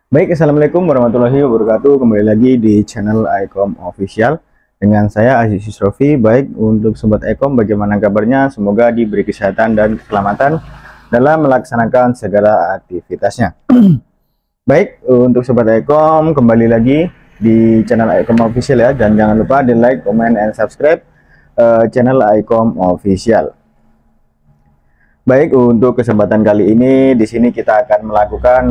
Baik, assalamualaikum warahmatullahi wabarakatuh. Kembali lagi di channel Ikom Official dengan saya Aziz Yusrofi. Baik, untuk sobat Ikom, bagaimana kabarnya? Semoga diberi kesehatan dan keselamatan dalam melaksanakan segala aktivitasnya. Baik, untuk sobat Ikom, kembali lagi di channel Ikom Official ya, dan jangan lupa di like, comment, and subscribe channel Ikom Official. Baik, untuk kesempatan kali ini di sini kita akan melakukan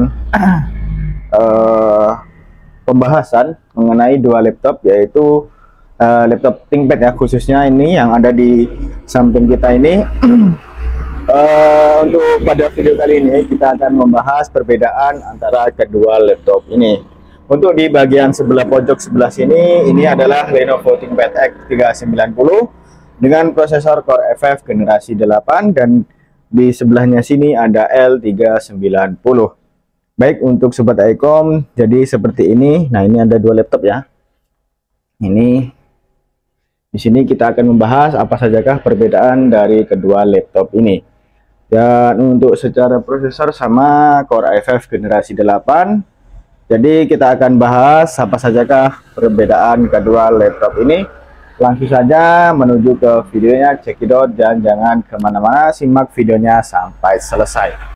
pembahasan mengenai dua laptop, yaitu laptop ThinkPad ya, khususnya ini yang ada di samping kita ini. Untuk pada video kali ini kita akan membahas perbedaan antara kedua laptop ini. Untuk di bagian sebelah pojok sebelah sini, ini adalah Lenovo ThinkPad X390 dengan prosesor Core i5 generasi 8, dan di sebelahnya sini ada L390. Baik, untuk sobat Ikom, jadi seperti ini. Nah, ini ada dua laptop ya. Ini di sini kita akan membahas apa sajakah perbedaan dari kedua laptop ini. Dan untuk secara prosesor sama Core i5 generasi 8. Jadi kita akan bahas apa sajakah perbedaan kedua laptop ini. Langsung saja menuju ke videonya, cekidot, dan jangan kemana-mana, simak videonya sampai selesai.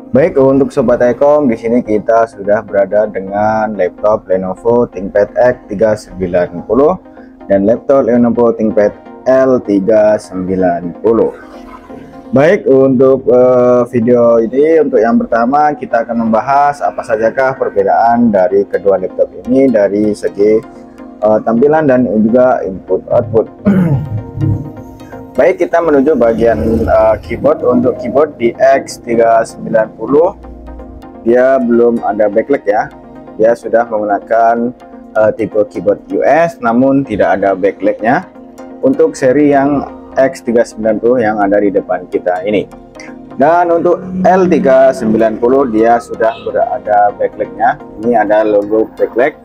Baik, untuk sobat Ikom, di sini kita sudah berada dengan laptop Lenovo ThinkPad X390 dan laptop Lenovo ThinkPad L390. Baik, untuk video ini, untuk yang pertama kita akan membahas apa sajakah perbedaan dari kedua laptop ini dari segi tampilan dan juga input output. Baik, kita menuju bagian keyboard. Untuk keyboard di X390 dia belum ada backlight ya, dia sudah menggunakan tipe keyboard US namun tidak ada backlightnya untuk seri yang X390 yang ada di depan kita ini. Dan untuk L390 dia sudah berada backlightnya, ini ada logo backlight,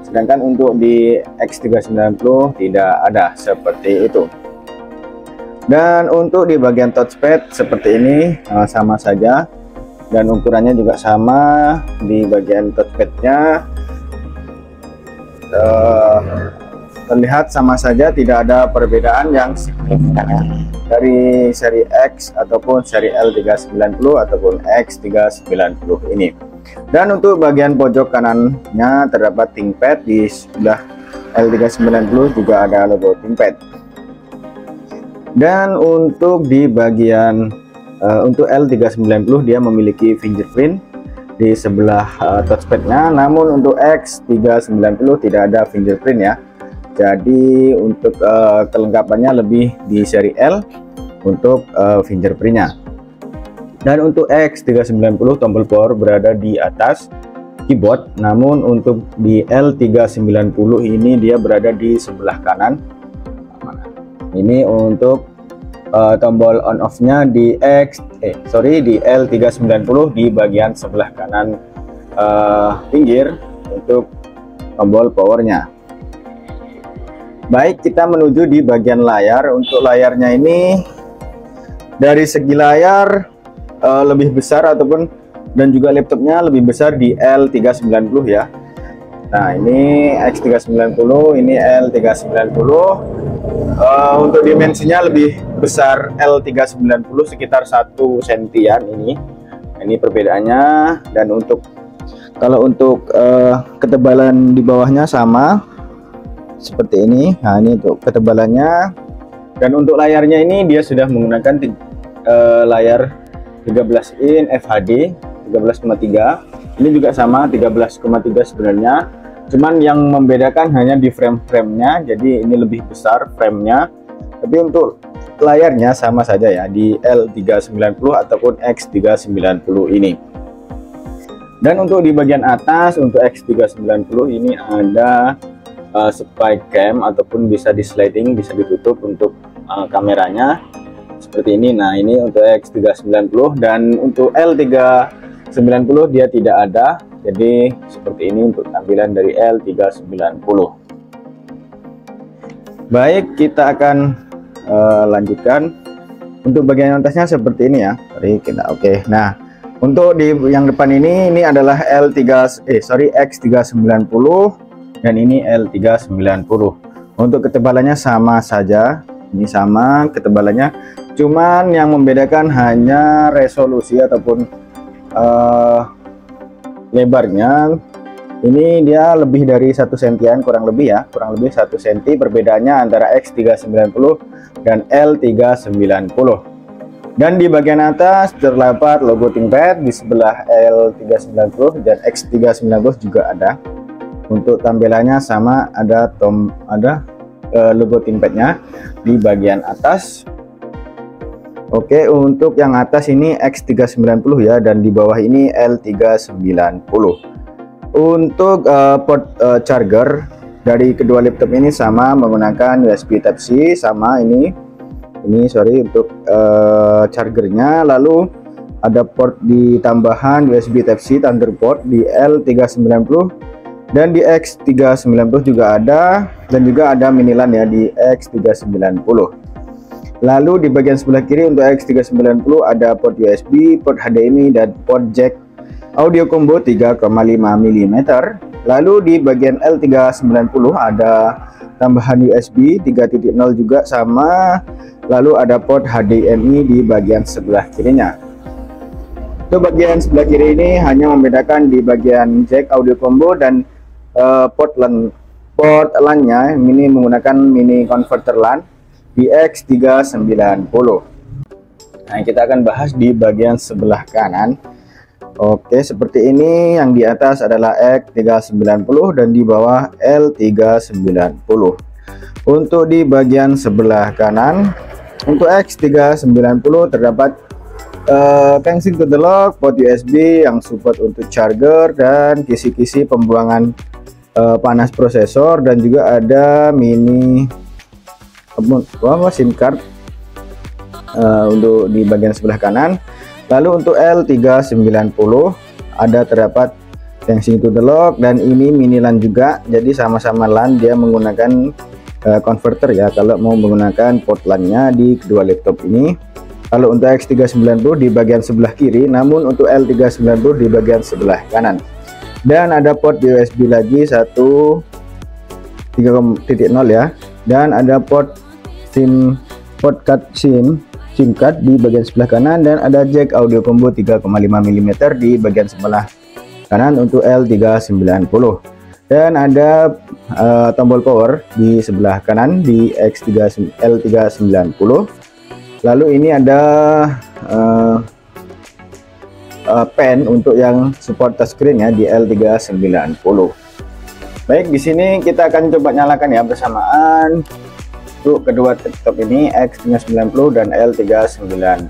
sedangkan untuk di X390 tidak ada seperti itu. Dan untuk di bagian touchpad seperti ini sama saja, dan ukurannya juga sama. Di bagian touchpadnya terlihat sama saja, tidak ada perbedaan yang signifikan dari seri X ataupun seri L390 ataupun X390 ini. Dan untuk bagian pojok kanannya terdapat ThinkPad, di sebelah L390 juga ada logo ThinkPad. Dan untuk di bagian untuk L390 dia memiliki fingerprint di sebelah touchpadnya, namun untuk X390 tidak ada fingerprint ya. Jadi untuk kelengkapannya lebih di seri L untuk fingerprintnya. Dan untuk X390 tombol power berada di atas keyboard, namun untuk di L390 ini dia berada di sebelah kanan. Ini untuk tombol on off nya di di L390 di bagian sebelah kanan pinggir untuk tombol powernya. Baik, kita menuju di bagian layar. Untuk layarnya ini dari segi layar lebih besar ataupun dan juga laptopnya lebih besar di L390 ya. Nah, ini X390, ini L390. Untuk dimensinya lebih besar L390 sekitar 1 sentian ini. Ini perbedaannya. Dan untuk kalau untuk ketebalan di bawahnya sama seperti ini. Nah, ini untuk ketebalannya. Dan untuk layarnya ini dia sudah menggunakan layar 13 in FHD 13,3. Ini juga sama 13,3 sebenarnya. Cuman yang membedakan hanya di frame-nya, jadi ini lebih besar framenya. Tapi untuk layarnya sama saja ya di L390 ataupun X390 ini. Dan untuk di bagian atas untuk X390 ini ada spike cam ataupun bisa di sliding, bisa ditutup untuk kameranya seperti ini. Nah, ini untuk X390, dan untuk L390 dia tidak ada. Jadi seperti ini untuk tampilan dari L390. Baik, kita akan lanjutkan. Untuk bagian atasnya seperti ini ya. Mari kita oke. Nah, untuk di yang depan ini adalah X390 dan ini L390. Untuk ketebalannya sama saja. Ini sama ketebalannya. Cuman yang membedakan hanya resolusi ataupun lebarnya. Ini dia lebih dari 1 sentian, kurang lebih ya, kurang lebih 1 cm perbedaannya antara X390 dan L390. Dan di bagian atas terdapat logo ThinkPad, di sebelah L390 dan X390 juga ada. Untuk tampilannya sama, ada logo ThinkPad-nya di bagian atas. Oke, untuk yang atas ini X390 ya, dan di bawah ini L390. Untuk port charger dari kedua laptop ini sama, menggunakan USB Type-C sama ini sorry untuk chargernya. Lalu ada port di tambahan USB Type-C Thunderbolt di L390 dan di X390 juga ada, dan juga ada mini LAN ya di X390. Lalu di bagian sebelah kiri untuk X390 ada port USB, port HDMI, dan port jack audio combo 3,5 mm. Lalu di bagian L390 ada tambahan USB 3.0 juga sama. Lalu ada port HDMI di bagian sebelah kirinya. Untuk bagian sebelah kiri ini hanya membedakan di bagian jack audio combo dan port LAN-nya ini menggunakan mini converter LAN di X390. Nah, kita akan bahas di bagian sebelah kanan. Oke, seperti ini. Yang di atas adalah X390 dan di bawah L390. Untuk di bagian sebelah kanan, untuk X390 terdapat connecting to the lock, port USB yang support untuk charger, dan kisi-kisi pembuangan panas prosesor, dan juga ada mini SIM card untuk di bagian sebelah kanan. Lalu untuk L390 ada terdapat connecting to the lock, dan ini mini LAN juga, jadi sama-sama LAN, dia menggunakan converter ya kalau mau menggunakan port LAN-nya di kedua laptop ini. Kalau untuk X390 di bagian sebelah kiri, namun untuk L390 di bagian sebelah kanan. Dan ada port USB lagi 3.0 ya, dan ada port card SIM card di bagian sebelah kanan, dan ada jack audio combo 3,5 mm di bagian sebelah kanan untuk L390. Dan ada tombol power di sebelah kanan di L390. Lalu ini ada pen untuk yang support touchscreen ya di L390. Baik, di sini kita akan coba nyalakan ya bersamaan untuk kedua laptop ini, X390 dan L390.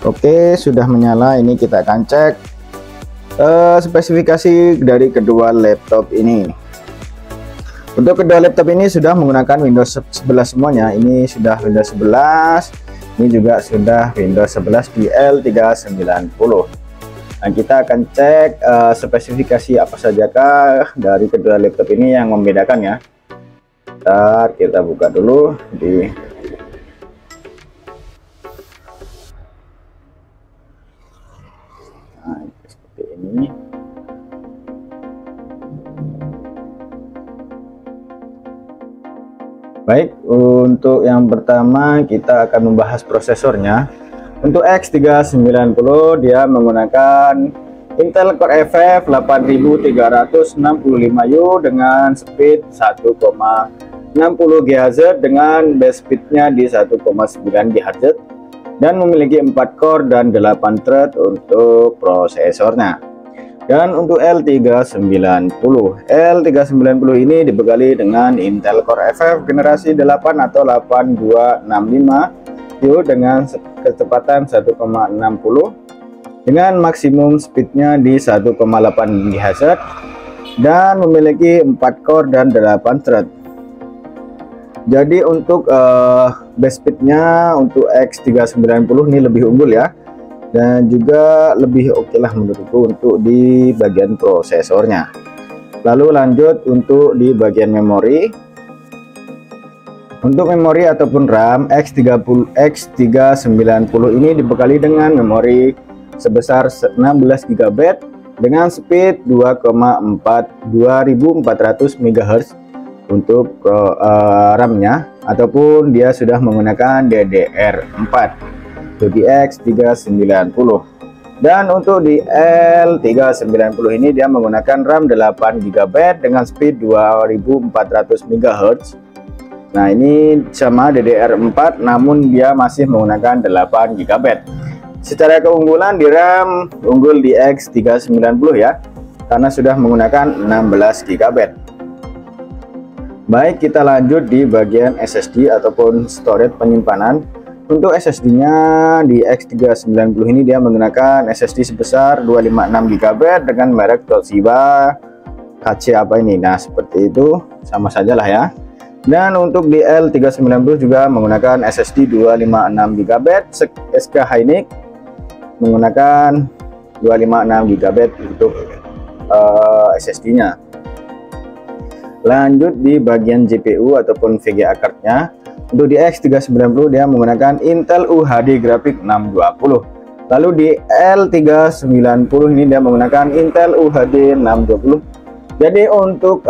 Oke, sudah menyala. Ini kita akan cek spesifikasi dari kedua laptop ini. Untuk kedua laptop ini sudah menggunakan Windows 11 semuanya. Ini sudah Windows 11, ini juga sudah Windows 11 di L390. Nah, kita akan cek spesifikasi apa sajakah dari kedua laptop ini yang membedakan ya. Ntar kita buka dulu di seperti ini. Baik, untuk yang pertama kita akan membahas prosesornya. Untuk X390 dia menggunakan Intel Core i5 8365U dengan speed 1,60 GHz dengan base speednya di 1,9 GHz dan memiliki 4 core dan 8 thread untuk prosesornya. Dan untuk L390 ini dibekali dengan Intel Core i5 generasi 8 atau 8265 dengan kecepatan 1,60 dengan maksimum speednya di 1,8 GHz dan memiliki 4 core dan 8 thread. Jadi untuk base speednya untuk X390 ini lebih unggul ya, dan juga lebih oke lah menurutku untuk di bagian prosesornya. Lalu lanjut untuk di bagian memori. Untuk memori ataupun RAM X390 ini dibekali dengan memori sebesar 16 GB dengan speed 2400 MHz untuk RAM-nya, ataupun dia sudah menggunakan DDR4 untuk di X390. Dan untuk di L390 ini dia menggunakan RAM 8 GB dengan speed 2400 MHz. Nah, ini sama DDR4 namun dia masih menggunakan 8 GB. Secara keunggulan di RAM unggul di X390 ya, karena sudah menggunakan 16 GB. Baik, kita lanjut di bagian SSD ataupun storage penyimpanan. Untuk SSD-nya di X390 ini dia menggunakan SSD sebesar 256 GB dengan merek Toshiba HC apa ini. Nah, seperti itu, sama sajalah ya. Dan untuk di L390 juga menggunakan SSD 256 GB SK Hynix, menggunakan 256 GB untuk SSD-nya. Lanjut di bagian GPU ataupun VGA card-nya. Untuk di X390 dia menggunakan Intel UHD Graphics 620. Lalu di L390 ini dia menggunakan Intel UHD 620. Jadi untuk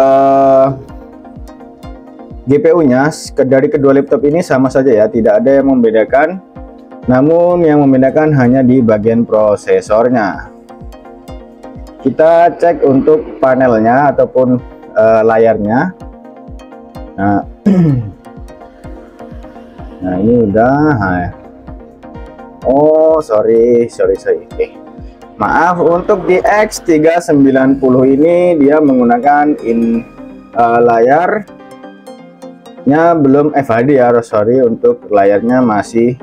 GPU-nya dari kedua laptop ini sama saja ya, tidak ada yang membedakan. Namun yang membedakan hanya di bagian prosesornya. Kita cek untuk panelnya ataupun layarnya. Nah, nah ini udah. Oh, sorry. Maaf, untuk di X390 ini dia menggunakan layarnya belum FHD ya, sorry, untuk layarnya masih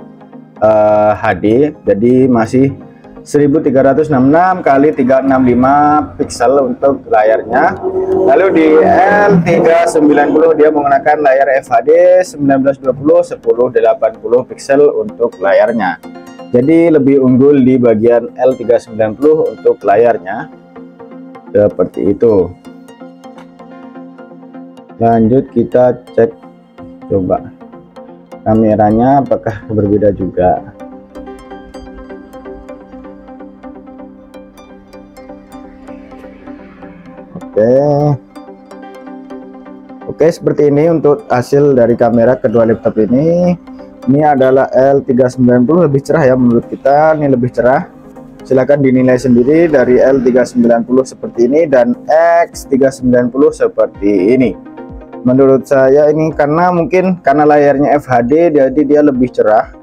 HD, jadi masih 1366 kali 365 pixel untuk layarnya. Lalu di L390 dia menggunakan layar FHD 1920 1080 pixel untuk layarnya. Jadi lebih unggul di bagian L390 untuk layarnya. Seperti itu. Lanjut kita cek, coba kameranya apakah berbeda juga. Oke, seperti ini untuk hasil dari kamera kedua laptop ini. Ini adalah L390 lebih cerah ya menurut kita, ini lebih cerah. Silahkan dinilai sendiri dari L390 seperti ini dan X390 seperti ini. Menurut saya ini karena layarnya FHD jadi dia lebih cerah.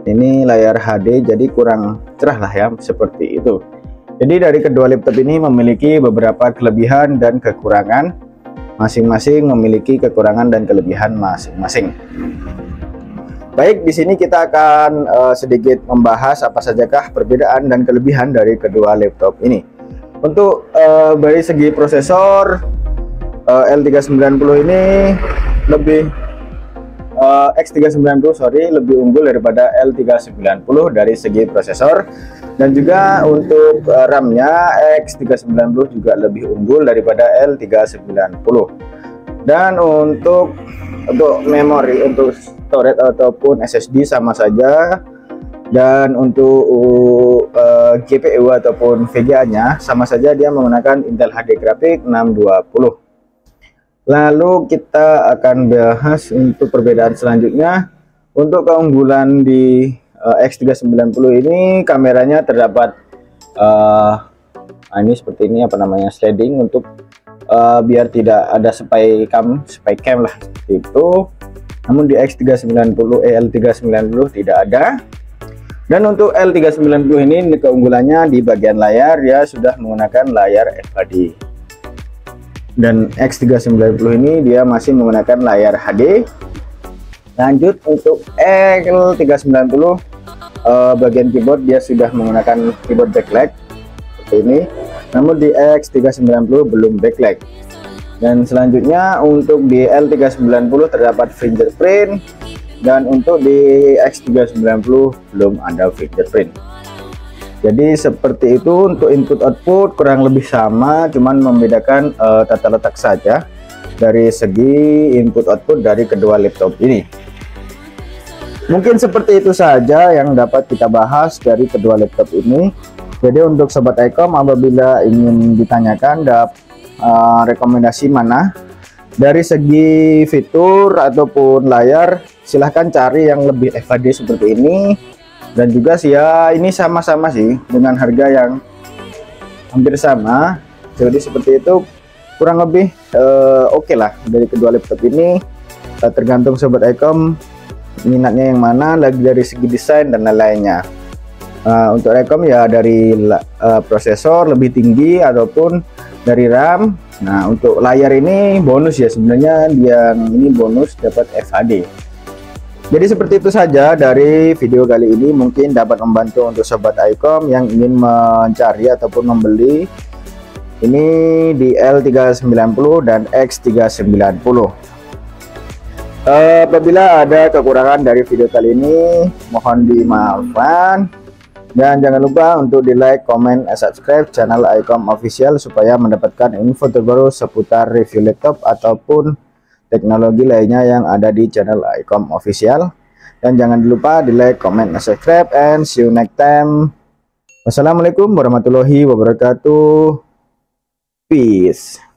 Ini layar HD jadi kurang cerah lah ya, seperti itu. Jadi dari kedua laptop ini memiliki beberapa kelebihan dan kekurangan, masing-masing memiliki kekurangan dan kelebihan masing-masing. Baik, di sini kita akan sedikit membahas apa sajakah perbedaan dan kelebihan dari kedua laptop ini. Untuk dari segi prosesor, L390 ini X390 lebih unggul daripada L390 dari segi prosesor, dan juga untuk RAM-nya X390 juga lebih unggul daripada L390. Dan untuk memori, untuk storage ataupun SSD sama saja, dan untuk GPU ataupun VGA-nya sama saja, dia menggunakan Intel HD Graphics 620. Lalu kita akan bahas untuk perbedaan selanjutnya. Untuk keunggulan di X390 ini, kameranya terdapat ini seperti ini, apa namanya, sliding untuk biar tidak ada spy cam lah itu. Namun di L390 tidak ada. Dan untuk L390 ini keunggulannya di bagian layar, dia sudah menggunakan layar FHD. Dan X390 ini dia masih menggunakan layar HD. Lanjut untuk L390, bagian keyboard dia sudah menggunakan keyboard backlight seperti ini. Namun di X390 belum backlight. Dan selanjutnya untuk di L390 terdapat fingerprint, dan untuk di X390 belum ada fingerprint. Jadi seperti itu untuk input output kurang lebih sama, cuman membedakan tata letak saja dari segi input output dari kedua laptop ini. Mungkin seperti itu saja yang dapat kita bahas dari kedua laptop ini. Jadi untuk sobat iCom, apabila ingin ditanyakan rekomendasi mana dari segi fitur ataupun layar, silahkan cari yang lebih FHD seperti ini. Dan juga sih ya, ini sama-sama sih dengan harga yang hampir sama. Jadi seperti itu kurang lebih oke lah dari kedua laptop ini. Tergantung sobat iCom minatnya yang mana, lagi dari segi desain dan lain-lainnya. Untuk iCom ya dari prosesor lebih tinggi ataupun dari RAM. Nah untuk layar ini bonus ya, sebenarnya yang ini bonus dapat FHD. Jadi seperti itu saja dari video kali ini, mungkin dapat membantu untuk sobat iCom yang ingin mencari ataupun membeli ini di L390 dan X390. Apabila ada kekurangan dari video kali ini, mohon dimaafkan. Dan jangan lupa untuk di like, comment, dan subscribe channel iCom Official supaya mendapatkan info terbaru seputar review laptop ataupun teknologi lainnya yang ada di channel iCom Official. Dan jangan lupa di like, comment, dan subscribe, and see you next time. Wassalamualaikum warahmatullahi wabarakatuh. Peace.